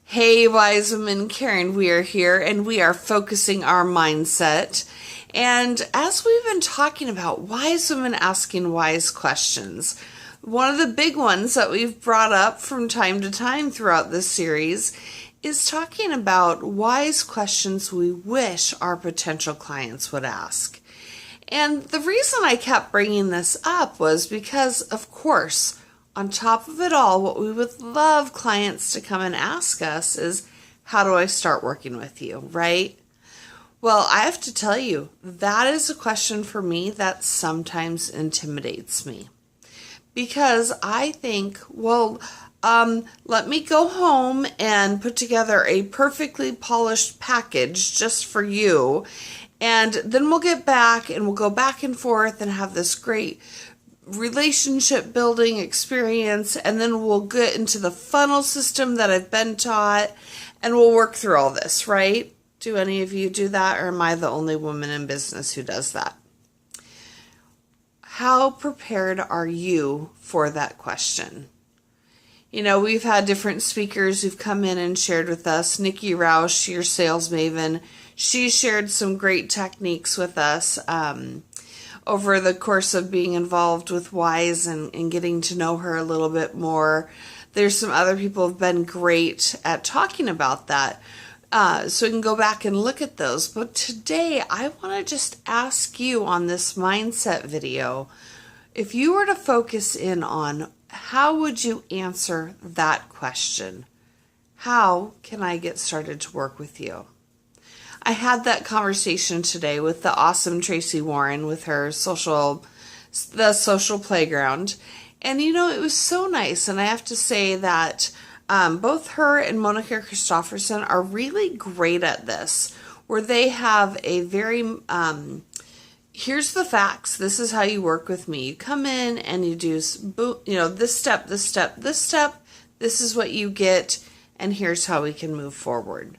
Hey, wise woman, Karen Weir here, and we are focusing our mindset. And as we've been talking about wise women asking wise questions, one of the big ones that we've brought up from time to time throughout this series is talking about wise questions we wish our potential clients would ask. And the reason I kept bringing this up was because, of course, on top of it all, what we would love clients to come and ask us is, how do I start working with you, right? Well, I have to tell you, that is a question for me that sometimes intimidates me. Because I think, let me go home and put together a perfectly polished package just for you. And then we'll get back and we'll go back and forth and have this great relationship building experience, and then we'll get into the funnel system that I've been taught, and we'll work through all this, right? Do any of you do that, or am I the only woman in business who does that? How prepared are you for that question? You know, we've had different speakers who've come in and shared with us. Nikki Roush, your sales maven, she shared some great techniques with us over the course of being involved with Wise and getting to know her a little bit more. There's some other people who've been great at talking about that. So we can go back and look at those. But today, I want to just ask you on this mindset video, if you were to focus in on how would you answer that question? How can I get started to work with you? I had that conversation today with the awesome Tracy Warren with her the social playground. And you know, it was so nice. And I have to say that both her and Monica Christofferson are really great at this, where they have a very, here's the facts. This is how you work with me. You come in and you do, this step, this step, this step. This is what you get. And here's how we can move forward.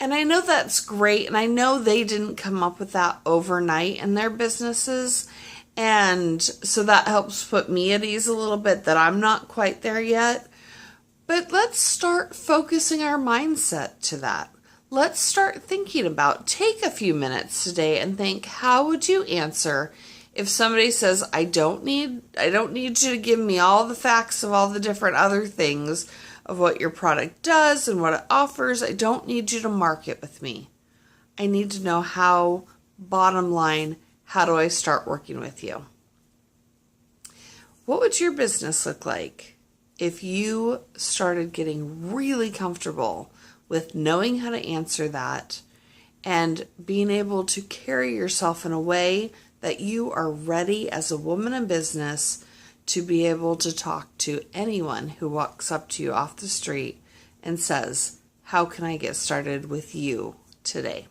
And I know that's great, and I know they didn't come up with that overnight in their businesses, and so that helps put me at ease a little bit that I'm not quite there yet. But let's start focusing our mindset to that. Let's start thinking about, take a few minutes today and think, how would you answer if somebody says, I don't need you to give me all the facts of all the different other things of what your product does and what it offers. I don't need you to market with me. I need to know how, bottom line, how do I start working with you? What would your business look like if you started getting really comfortable with knowing how to answer that and being able to carry yourself in a way that you are ready as a woman in business to be able to talk to anyone who walks up to you off the street and says, how can I get started with you today?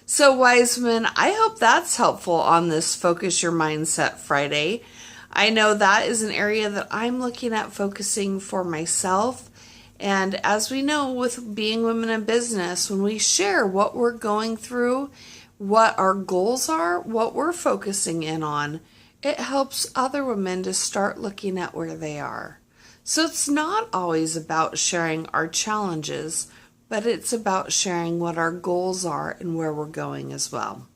So Wiseman, I hope that's helpful on this Focus Your Mindset Friday. I know that is an area that I'm looking at focusing for myself. And as we know, with being women in business, when we share what we're going through, what our goals are, what we're focusing in on, it helps other women to start looking at where they are. So it's not always about sharing our challenges, but it's about sharing what our goals are and where we're going as well.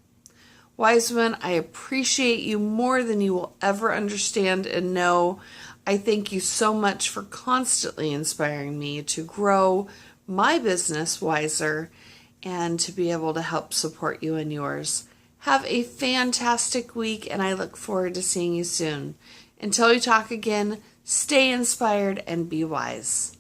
Wiseman, I appreciate you more than you will ever understand and know. I thank you so much for constantly inspiring me to grow my business wiser and to be able to help support you in yours. Have a fantastic week, and I look forward to seeing you soon. Until we talk again, stay inspired and be wise.